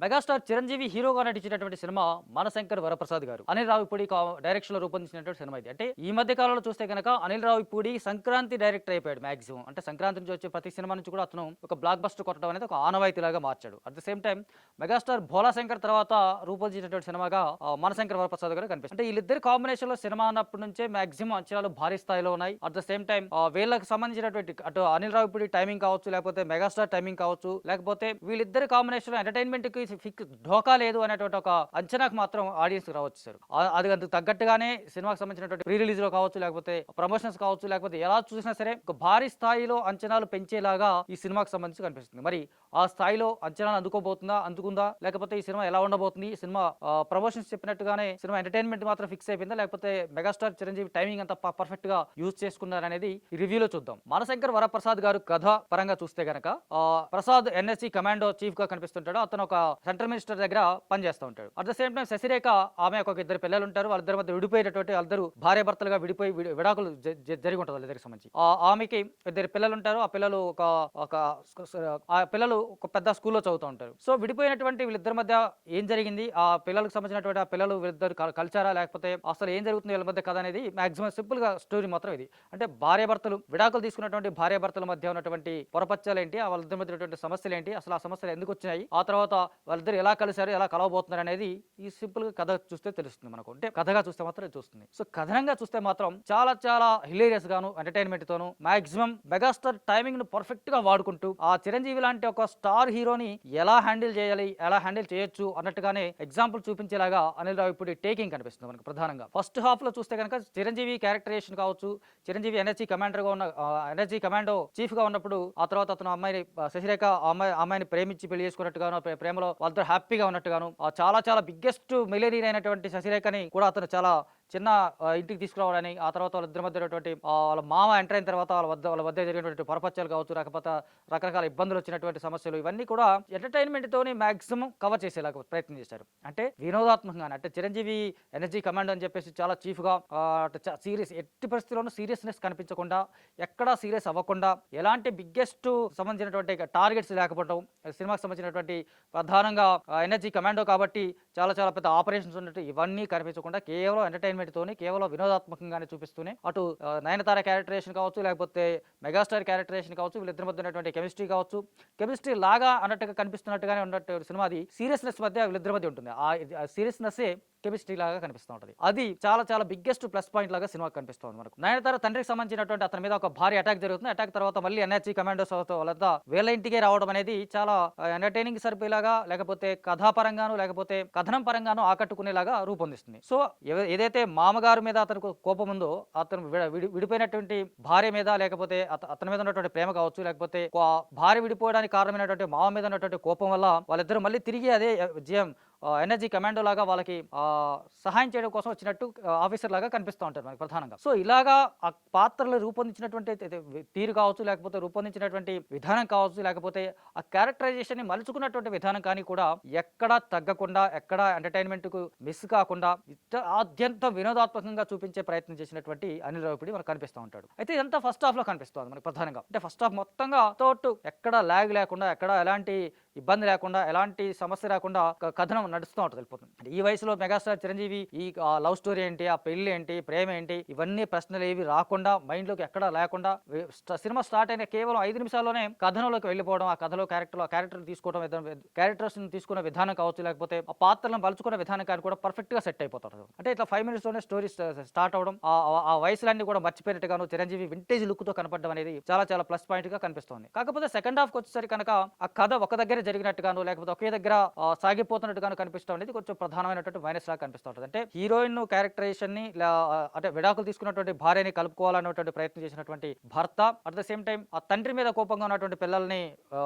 Megastar Chiranjeevi హీరోగా నటించినటువంటి cinema Manashankar Varaprasad గారు అనిల్ రావిపూడి డైరెక్షన్ లో రూపొందించినటువంటి సినిమా ఇది. అంటే ఈ మధ్య కాలంలో చూస్తే కనుక అనిల్ రావిపూడి సంక్రాంతి డైరెక్టర్ అయిపోయాడు. మాక్సిమం అంటే సంక్రాంతి నుంచి వచ్చే ప్రతి సినిమా నుంచి కూడా అతను ఒక బ్లాక్ బస్టర్ కొట్టడం అనేది ఒక ఆనవాయితీలాగా మార్చాడు. At the same time megastar Bhola Shankar తర్వాత రూపొందించినటువంటి సినిమాగా మనశంకర్ వరప్రసాద్ గారు కనిపిస్తుంది. అంటే వీళ్ళిద్దరి కాంబినేషన్ లో సినిమా అన్నప్పటి నుంచే మాక్సిమం అంచనాలు భారీ స్థాయిలో ఉన్నాయి. అట్ ద సేమ్ టైం వీళ్ళకి సంబంధించినటువంటి అటు అనిల్ రావిపూడి టైమింగ్ కావచ్చు, లేకపోతే మెగాస్టార్ టైమింగ్ కావచ్చు, లేకపోతే వీళ్ళిద్దరి కాంబినేషన్ ఎంటర్టైన్మెంట్ కి ఢోకా లేదు అనేటువంటి ఒక అంచనాకు మాత్రం ఆడియన్స్ రావచ్చు సార్. అది అందుకు తగ్గట్టుగానే సినిమాకి సంబంధించినటువంటి ప్రీ రిలీజ్ లో కావచ్చు, లేకపోతే ప్రమోషన్స్ కావచ్చు, లేకపోతే ఎలా చూసినా సరే ఒక భారీ స్థాయిలో అంచనాలు పెంచేలాగా ఈ సినిమాకి సంబంధించి కనిపిస్తుంది. మరి ఆ స్థాయిలో అంచనాలు అందుకుందా, లేకపోతే ఈ సినిమా ఎలా ఉండబోతుంది, ఈ సినిమా ప్రమోషన్స్ చెప్పినట్టుగానే సినిమా ఎంటర్టైన్మెంట్ మాత్రం ఫిక్స్ అయిపోయిందా, లేకపోతే మెగాస్టార్ చిరంజీవి టైమింగ్ అంతా పర్ఫెక్ట్ గా యూజ్ చేసుకున్నారనేది ఈ రివ్యూలో చూద్దాం. మనశంకర్ వరప్రసాద్ గారు కథ పరంగా చూస్తే గనక ప్రసాద్ ఎన్ఎస్సి కమాండో చీఫ్ గా కనిపిస్తుంటాడు. అతను ఒక సెంట్రల్ మినిస్టర్ దగ్గర పనిచేస్తూ ఉంటాడు. At the same time Sasirekha, ఆమె ఒక ఇద్దరు పిల్లలు ఉంటారు. వాళ్ళిద్దరి మధ్య విడిపోయేటటువంటి వాళ్ళిద్దరు భార్య భర్తలుగా విడిపోయి విడాకులు జరిగి ఉంటుంది వాళ్ళిద్దరికి సంబంధించి. ఆమెకి ఇద్దరు పిల్లలు ఉంటారు. ఆ పిల్లలు ఒక పెద్ద స్కూల్లో చదువుతూ ఉంటారు. సో విడిపోయినటువంటి వీళ్ళిద్దరి మధ్య ఏం జరిగింది, ఆ పిల్లలకు సంబంధించినటువంటి ఆ పిల్లలు వీళ్ళిద్దరు కలిచారా, లేకపోతే అసలు ఏం జరుగుతుంది వీళ్ళ మధ్య కథ అనేది మాక్సిమం సింపుల్ గా స్టోరీ మాత్రం ఇది. అంటే భార్యాభర్తలు విడాకులు తీసుకున్నటువంటి భార్యాభర్తల మధ్య ఉన్నటువంటి పొరపచ్చాలు ఏంటి, వాళ్ళిద్దరి మధ్య ఉన్నటువంటి సమస్యలు ఏంటి, అసలు ఆ సమస్యలు ఎందుకు వచ్చాయి, ఆ తర్వాత వాళ్ళిద్దరు ఎలా కలిశారు, ఎలా కలవబోతున్నారు అనేది ఈ సింపుల్ గా కథ చూస్తే తెలుస్తుంది మనకు. అంటే కథగా చూస్తే మాత్రం చూస్తుంది. సో కథనంగా చూస్తే మాత్రం చాలా చాలా హిలేరియస్ గాను ఎంటర్టైన్మెంట్ తోను మాక్సిమం మెగాస్టార్ టైమింగ్ ను పర్ఫెక్ట్ గా వాడుకుంటూ ఆ చిరంజీవి లాంటి ఒక స్టార్ హీరోని ఎలా హ్యాండిల్ చేయాలి, ఎలా హ్యాండిల్ చేయొచ్చు అన్నట్టుగానే ఎగ్జాంపుల్ చూపించేలాగా అనిల్ రావిపూడి టేకింగ్ కనిపిస్తుంది మనకు. ప్రధానంగా ఫస్ట్ హాఫ్ లో చూస్తే కనుక చిరంజీవి క్యారెక్టరేషన్ కావచ్చు, చిరంజీవి ఎనర్జీ కమాండర్ గా ఉన్న ఎనర్జీ కమాండో చీఫ్ గా ఉన్నప్పుడు ఆ తర్వాత అతను అమ్మాయిని శశిరేఖ అమ్మాయిని ప్రేమించి పెళ్లి చేసుకున్నట్టుగాను, ప్రేమలో వాళ్ళతో హ్యాపీగా ఉన్నట్టుగాను, చాలా చాలా బిగ్గెస్ట్ మిలియనీర్ అయినటువంటి శశిరేఖని కూడా అతను చాలా చిన్న ఇంటికి తీసుకురావడాన్ని, ఆ తర్వాత వాళ్ళిద్దరి మధ్య ఉన్నటువంటి వాళ్ళ మామ ఎంటర్ అయిన తర్వాత వాళ్ళ మధ్య జరిగినటువంటి పొరపచ్చాలు కావచ్చు, లేకపోతే రకరకాల ఇబ్బందులు వచ్చినటువంటి సమస్యలు ఇవన్నీ కూడా ఎంటర్టైన్మెంట్ తోని మాక్సిమం కవర్ చేసేలాగా ప్రయత్నం చేశారు. అంటే వినోదాత్మకంగా, అంటే చిరంజీవి ఎనర్జీ కమాండ్ అని చెప్పేసి చాలా చీఫ్ గా సీరియస్, ఎట్టి పరిస్థితుల్లోనూ సీరియస్నెస్ కనిపించకుండా, ఎక్కడా సీరియస్ అవ్వకుండా, ఎలాంటి బిగ్గెస్ట్ సంబంధించినటువంటి టార్గెట్స్ లేకపోవడం, సినిమాకి సంబంధించినటువంటి ప్రధానంగా ఎనర్జీ కమాండో కాబట్టి చాలా చాలా పెద్ద ఆపరేషన్స్ ఉన్నట్టు ఇవన్నీ కనిపించకుండా కేవలం ఎంటర్టైన్మెంట్ తోని, కేవలం వినోదాత్మకంగానే చూపిస్తూనే అటు నయనతార క్యారెక్టరేషన్ కావచ్చు, లేకపోతే మెగాస్టార్ క్యారెక్టరేషన్ కావచ్చు, వీళ్ళిద్దరి మధ్య ఉన్నటువంటి కెమిస్ట్రీ కావచ్చు, కెమిస్ట్రీ లాగా అన్నట్టుగా కనిపిస్తున్నట్టుగానే ఉన్నట్టు సినిమాది సీరియస్నెస్ మధ్య వీళ్ళిద్దరి మధ్య ఉంటుంది. ఆ సీరియస్నెస్ కెమిస్ట్రీ లాగా కనిపిస్తూ ఉంటుంది. అది చాలా చాలా బిగ్గెస్ట్ ప్లస్ పాయింట్ లాగా సినిమా కనిపిస్తుంది మనకు. నయనతార తండ్రికి సంబంధించినటువంటి అతని మీద ఒక భారీ అటాక్ జరుగుతుంది. అటాక్ తర్వాత మళ్ళీ ఎన్ఆర్జీ కమాండోస్ వాళ్ళంతా వీళ్ళ ఇంటికే రావడం అనేది చాలా ఎంటర్టైనింగ్ సరిపోయేలాగా, లేకపోతే కథాపరంగాను, లేకపోతే కథనం పరంగాను ఆకట్టుకునేలాగా రూపొందిస్తుంది. సో ఏదైతే మామగారు మీద అతనికి కోపం ఉందో, అతను విడిపోయినటువంటి భార్య మీద, లేకపోతే అతని మీద ఉన్నటువంటి ప్రేమ కావచ్చు, లేకపోతే భార్య విడిపోవడానికి కారణమైనటువంటి మామ మీద ఉన్నటువంటి కోపం వల్ల వాళ్ళిద్దరూ మళ్ళీ తిరిగి అదే ఎనర్జీ కమాండో లాగా వాళ్ళకి సహాయం చేయడం కోసం వచ్చినట్టు ఆఫీసర్ లాగా కనిపిస్తూ ఉంటారు మనకి ప్రధానంగా. సో ఇలాగా ఆ పాత్రలు రూపొందించినటువంటి తీరు కావచ్చు, లేకపోతే రూపొందించినటువంటి విధానం కావచ్చు, లేకపోతే ఆ క్యారెక్టరైజేషన్ ని మలుచుకున్నటువంటి విధానం కానీ కూడా ఎక్కడా తగ్గకుండా, ఎక్కడా ఎంటర్టైన్మెంట్ కు మిస్ కాకుండా అత్యంత వినోదాత్మకంగా చూపించే ప్రయత్నం చేసినటువంటి అనిల్ రావిపూడి మనకు కనిపిస్తూ ఉంటాడు. అయితే ఇదంతా ఫస్ట్ హాఫ్ లో కనిపిస్తుంది మనకి ప్రధానంగా. అంటే ఫస్ట్ హాఫ్ మొత్తంగా తోటు ఎక్కడ ల్యాగ్ లేకుండా, ఎక్కడ ఎలాంటి ఇబ్బంది లేకుండా, ఎలాంటి సమస్య లేకుండా కథనం నడుస్తూ ఉంటుంది, వెళ్ళిపోతుంది. ఈ వయసులో మెగాస్టార్ చిరంజీవి ఈ లవ్ స్టోరీ ఏంటి, ఆ పెళ్లి ఏంటి, ప్రేమ ఏంటి, ఇవన్నీ ప్రశ్నలు ఏవి రాకుండా, మైండ్ లోకి ఎక్కడా లేకుండా సినిమా స్టార్ట్ అయిన కేవలం 5 నిమిషాల్లోనే కథనంలోకి వెళ్ళిపోవడం, ఆ కథలో క్యారెక్టర్ తీసుకోవడం, క్యారెక్టర్స్ తీసుకున్న విధానం కావచ్చు, లేకపోతే ఆ పాత్రలను పలుచుకున్న విధానం కానీ కూడా పర్ఫెక్ట్ గా సెట్ అయిపోతారు. అంటే ఇట్లా 5 minutes లోనే స్టోరీ స్టార్ట్ అవడం, ఆ వయసులన్నీ కూడా మర్చిపోయినట్టుగాను చిరంజీవి వింటేజ్ లుక్ తో కనపడడం అనేది చాలా చాలా ప్లస్ పాయింట్ గా కనిపిస్తుంది. కాకపోతే సెకండ్ హాఫ్ వచ్చేసరికి కనుక ఆ కథ ఒక దగ్గర జరిగినట్టుగాను, లేకపోతే ఒకే దగ్గర సాగిపోతున్నట్టుగాను కనిపిస్తూ అనేది కొంచెం ప్రధానమైనటువంటి మైనస్ లాగా కనిపిస్తూ ఉంటుంది. అంటే హీరోయిన్ క్యారెక్టరేషన్ ని అంటే విడాకులు తీసుకున్నటువంటి భార్యని కలుపుకోవాలన్నటువంటి ప్రయత్నం చేసినటువంటి భర్త, అట్ ద సేమ్ టైం ఆ తండ్రి మీద కోపంగా ఉన్నటువంటి పిల్లల్ని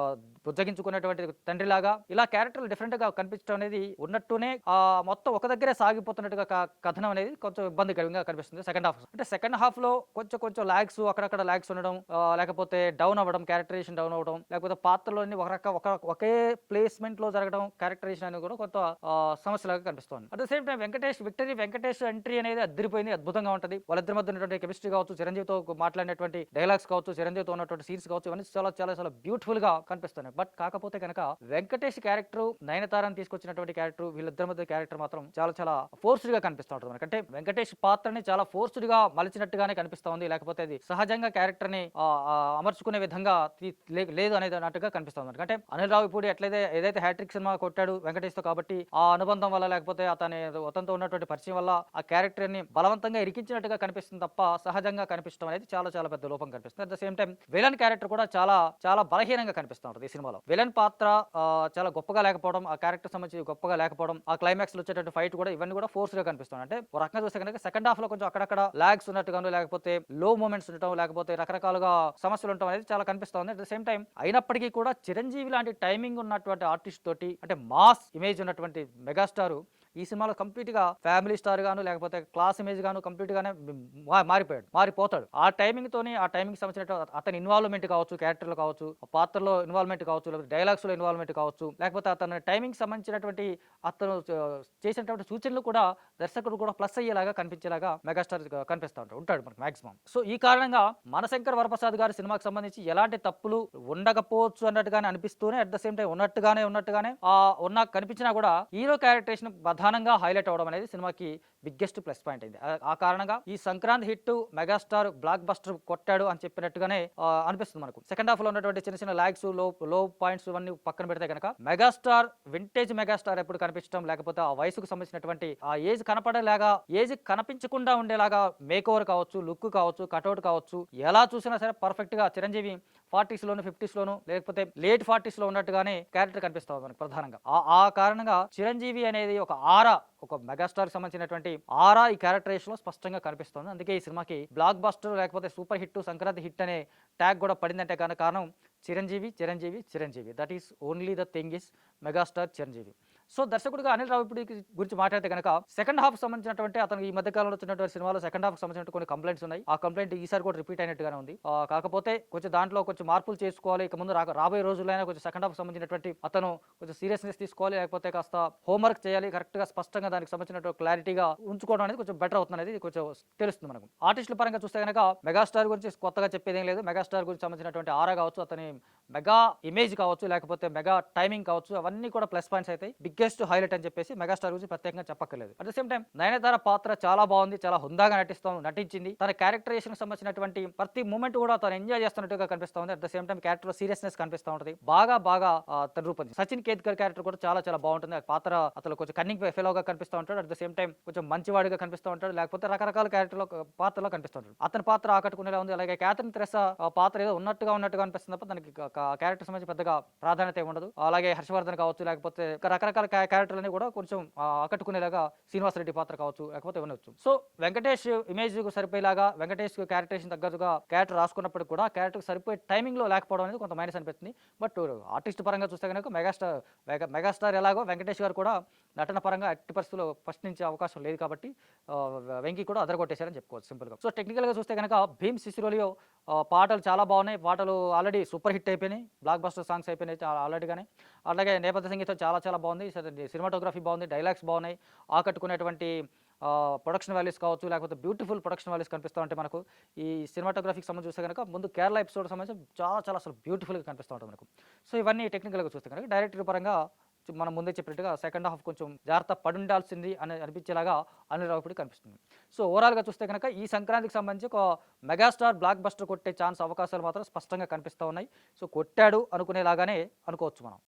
బుజ్జగించుకున్నటువంటి తండ్రి లాగా, ఇలా క్యారెక్టర్లు డిఫరెంట్ గా కనిపించడం అనేది ఉన్నట్టునే మొత్తం ఒక దగ్గరే సాగిపోతున్నట్టుగా కథనం అనేది కొంచెం ఇబ్బందికరంగా కనిపిస్తుంది సెకండ్ హాఫ్. అంటే సెకండ్ హాఫ్ లో కొంచెం లాగ్స్, అక్కడక్కడ లాగ్స్ ఉండడం, లేకపోతే డౌన్ అవ్వడం, క్యారెక్టరేషన్ డౌన్ అవ్వడం, లేకపోతే పాత్రలోని ఒకే ప్లేస్మెంట్‌లో జరగడం, క్యారెక్టరైజేషన్ అనేది కూడా కొంత సమస్యలాగా కనిపిస్తోంది. At the same time Venkatesh entry అనేది అద్దిరిపోయింది. అద్భుతంగా ఉంటది. వాళ్ళిద్దరి మధ్య ఉన్నటువంటి కెమిస్ట్రీ కావచ్చు, చిరంజీవితో మాట్లాడినటువంటి డైలాగ్స్ కావచ్చు, చిరంజీవితో ఉన్నటువంటి సీన్స్ కావచ్చు, ఇవన్నీ చాలా బ్యూటిఫుల్‌గా కనిపిస్తున్నాయి. బట్ కాకపోతే గనక వెంకటేష్ క్యారెక్టర్, నయనతారని తీసుకొచ్చినటువంటి క్యారెక్టర్, వీళ్ళిద్దరి మధ్య క్యారెక్టర్ మాత్రం చాలా ఫోర్స్‌డ్‌గా కనిపిస్తా ఉంటది మనకు. అంటే వెంకటేష్ పాత్రని చాలా ఫోర్స్‌డ్‌గా మలిచినట్టుగానే కనిపిస్తా ఉంది. లేకపోతే అది సహజంగా క్యారెక్టర్‌ని అమర్చుకునే విధంగా లేదు అనేది అన్నట్టుగా కనిపిస్తా ఉంది. అంటే అనిల్ రావిపూడి ఏదైతే హ్యాట్రిక్ సినిమా కొట్టాడు వెంకటేష్‌తో, కాబట్టి ఆ అనుబంధం వల్ల లేకపోతే అతనితో ఉన్నటువంటి పరిచయం వల్ల ఆ క్యారెక్టర్‌ని బలవంతంగా ఇరికించినట్టుగా కనిపిస్తుంది తప్ప సహజంగా కనిపించడం అనేది చాలా పెద్ద లోపం కనిపిస్తుంది. At the same time villain character కూడా చాలా బలహీనంగా కనిపిస్తా ఉంటది ఈ సినిమాలో. విలన్ పాత్ర చాలా గొప్పగా లేకపోవడం, ఆ క్యారెక్టర్ సంబంధించి గొప్పగా లేకపోవడం, ఆ క్లైమాక్స్ లో వచ్చేటువంటి ఫైట్ కూడా ఇవన్నీ కూడా ఫోర్స్ గా కనిపిస్తుంది. అంటే ఒక రకంగా చూస్తే కనుక సెకండ్ హాఫ్ లో కొంచెం అక్కడక్కడ లాగ్స్ ఉన్నట్టుగాను, లేకపోతే లో మూమెంట్స్ ఉండటం, లేకపోతే రకరకాలుగా సమస్యలు ఉండటం అనేది చాలా కనిపిస్తుంది. అట్ ద సేమ్ టైం అయినప్పటికీ కూడా చిరంజీవి లాంటి టైమింగ్ ఉన్నటువంటి ఆర్టిస్ట్ తోటి, అంటే మాస్ ఇమేజ్ ఉన్నటువంటి మెగాస్టార్ ఈ సినిమాలో కంప్లీట్ గా ఫ్యామిలీ స్టార్ గాను, లేకపోతే క్లాస్ ఇమేజ్ గాను కంప్లీట్ గానే మారిపోతాడు. ఆ టైమింగ్ తోని, ఆ టైమింగ్ సంబంధించిన అతని ఇన్వాల్వ్మెంట్ కావచ్చు, క్యారెక్టర్లు కావచ్చు, ఆ పాత్రలో ఇన్వాల్వ్మెంట్ కావచ్చు, లేకపోతే డైలాగ్స్ లో ఇన్వాల్వ్మెంట్ కావచ్చు, లేకపోతే అతని టైమింగ్ సంబంధించినటువంటి అతను చేసినటువంటి సూచనలు కూడా దర్శకుడు కూడా ప్లస్ అయ్యేలాగా కనిపించేలాగా మెగాస్టార్ కనిపిస్తూ ఉంటాడు మనకు మాక్సిమం. సో ఈ కారణంగా మనశంకర్ వరప్రసాద్ గారి సినిమాకి సంబంధించి ఎలాంటి తప్పులు ఉండకపోవచ్చు అన్నట్టుగానే అనిపిస్తూనే, అట్ ద సేమ్ టైం ఉన్నట్టుగానే కనిపించినా కూడా హీరో క్యారెక్టరేషన్ ప్రధానంగా హైలైట్ అవడం అనేది సినిమాకి బిగ్గెస్ట్ ప్లస్ పాయింట్ అయింది. ఆ కారణంగా ఈ Sankranti hit megastar block buster కొట్టాడు అని చెప్పినట్టుగానే అనిపిస్తుంది మనకు. సెకండ్ హాఫ్ లో ఉన్నటువంటి చిన్న లాగ్స్, లో పాయింట్స్ ఇవన్నీ పక్కన పెడితే కనుక మెగాస్టార్, వింటేజ్ మెగాస్టార్ ఎప్పుడు కనిపించడం, లేకపోతే ఆ వయసుకు సంబంధించినటువంటి ఆ ఏజ్ ఏజ్ కనిపించకుండా ఉండేలాగా మేక్ ఓవర్ కావచ్చు, లుక్ కావచ్చు, కట్అవుట్ కావచ్చు, ఎలా చూసినా సరే పర్ఫెక్ట్ గా చిరంజీవి 40s లోను 50s లోను లేకపోతే లేట్ 40s లో ఉన్నట్టుగానే క్యారెక్టర్ కనిపిస్తుంది మనకు ప్రధానంగా. ఆ కారణంగా చిరంజీవి అనేది ఒక మెగాస్టార్ సంబంధించినటువంటి ఆరా ఈ క్యారెక్టరేషన్ లో స్పష్టంగా కనిపిస్తుంది. అందుకే ఈ సినిమాకి బ్లాక్ బస్టర్ లేకపోతే సూపర్ హిట్, సంక్రాంతి హిట్ అనే ట్యాగ్ కూడా పడిందంటే కారణం Chiranjeevi. That is only the thing is megastar Chiranjeevi. So దర్శకుడిగా అనిల్ రావిపూడి గురించి మాట్లాడితే కనుక సెకండ్ హాఫ్ సంబంధించినటువంటి అతను ఈ మధ్య కాలంలో వచ్చినటువంటి సినిమాలో సెకండ్ హాఫ్ సంబంధించిన కొన్ని కంప్లైంట్స్ ఉన్నాయి. ఆ కంప్లైంట్ ఈసారి కూడా రిపీట్ అయినట్టుగానే ఉంది. కాకపోతే దాంట్లో కొంచెం మార్పులు చేసుకోవాలి. ఇక ముందు రాబోయే రోజుల్లో కొంచెం సెకండ్ హాఫ్ సంబంధించినటువంటి అతను కొంచెం సీరియస్నెస్ తీసుకోవాలి, లేకపోతే కాస్త హోంవర్క్ చేయాలి, కరెక్ట్ గా స్పష్టంగా దానికి సంబంధించిన క్లారిటీగా ఉంచుకోవడం అనేది కొంచెం బెటర్ అవుతుంది అనేది కొంచెం తెలుస్తుంది మనకు. ఆర్టిస్టుల పరంగా చూస్తే కనుక మెగాస్టార్ గురించి కొత్తగా చెప్పేదేం లేదు. మెగాస్టార్ గురించి సంబంధించినటువంటి ఆరా కావచ్చు, అతని మెగా ఇమేజ్ కావచ్చు, లేకపోతే మెగా టైమింగ్ కావచ్చు, అవన్నీ కూడా ప్లస్ పాయింట్స్ అయితే బిగ్గెస్ట్ హైలైట్ అని చెప్పేసి మెగాస్టార్ గురించి ప్రత్యేకంగా చెప్పక్కర్లేదు. At the same time Nayanthara పాత్ర చాలా బాగుంది, చాలా హుందాగా నటించింది. తన క్యారెక్టరైజేషన్ సంబంధించినటువంటి ప్రతి మూమెంట్ కూడా తను ఎంజాయ్ చేస్తున్నట్టుగా కనిపిస్తా ఉంది. At the same time character seriousness కనిపిస్తూ ఉంటుంది. బాగా తన రూపొంది. సచిన్ కేత్కర్ క్యారెక్టర్ కూడా చాలా బాగుంటుంది. ఆ పాత్ర అతను కొంచెం కన్నింగ్ ఫెలోగా కనిపిస్తూ ఉంటాడు. అట్ ద సేమ్ టైం కొంచెం మంచివాడిగా కనిపిస్తూ ఉంటాడు, లేకపోతే రకరకాల పాత్రలో కనిపిస్తూ ఉంటాడు. అతని పాత్ర ఆకట్టుకునేలా ఉంది. అలాగే క్యాథరిన్ థెరెసా పాత్ర ఏదో ఉన్నట్టుగా అనిపిస్తుంది తప్ప దానికి క్యారెక్టర్ సంబంధించి పెద్దగా ప్రాధాన్యత ఉండదు. అలాగే హర్షవర్ధన్ కావచ్చు, లేకపోతే రకరకాల క్యారెక్టర్లని కూడా కొంచెం ఆకట్టుకునేలాగా శ్రీనివాసరెడ్డి పాత్ర కావచ్చు, లేకపోతే ఇవ్వచ్చు. సో వెంకటేష్ ఇమేజ్ కు సరిపోయేలాగా, వెంకటేష్ క్యారెక్టరేషన్ తగ్గట్టుగా క్యారెక్టర్ రాసుకున్నప్పుడు కూడా క్యారెక్టర్ సరిపోయే టైమింగ్ లో లేకపోవడం అనేది కొంత మైనస్ అనిపిస్తుంది. బట్ ఆర్టిస్ట్ పరంగా చూస్తే కనుక మెగాస్టార్ ఎలాగో వెంకటేష్ గారు కూడా నటన పరంగా ఎట్టి పరిస్థితుల్లో ఫస్ట్ నుంచి అవకాశం లేదు కాబట్టి వెంకీ కూడా అదరగొట్టేశారని చెప్పుకోవచ్చు సింపుల్గా. సో టెక్నికల్గా చూస్తే కనుక భీమ్ సిసిరోలియో పాటలు చాలా బాగున్నాయి. పాటలు ఆల్రెడీ సూపర్ హిట్ అయిపోయినాయి, బ్లాక్ బస్టర్ సాంగ్స్ అయిపోయినాయి ఆల్రెడీగానే. అలాగే నేపథ్య సంగీతం చాలా బాగుంది, సినిమాటోగ్రఫీ బాగుంది, డైలాగ్స్ బాగున్నాయి, ఆకట్టుకునేటువంటి ప్రొడక్షన్ వాల్యూస్ కావచ్చు, లేకపోతే బ్యూటిఫుల్ ప్రొడక్షన్ వాల్యూస్ కనిపిస్తూ ఉంటాయి మనకు. ఈ సినిమాటోగ్రఫీకి సంబంధించి చూస్తే కనుక ముందు కేరళ ఎపిసోడ్ సంబంధించి చాలా అసలు బ్యూటిఫుల్గా కనిపిస్తూ ఉంటాయి మనకు. సో ఇవన్నీ టెక్నికల్గా చూస్తే కనుక డైరెక్టర్ పరంగా మనం ముందే చెప్పినట్టుగా సెకండ్ హాఫ్ కొంచెం జాగ్రత్త పడి ఉండాల్సింది అని అనిపించేలాగా అనిల్ రావిపూడి కనిపిస్తుంది. సో ఓవరాల్గా చూస్తే కనుక ఈ సంక్రాంతికి సంబంధించి ఒక మెగాస్టార్ బ్లాక్ బస్టర్ కొట్టే అవకాశాలు మాత్రం స్పష్టంగా కనిపిస్తూ ఉన్నాయి. సో కొట్టాడు అనుకునేలాగానే అనుకోవచ్చు మనం.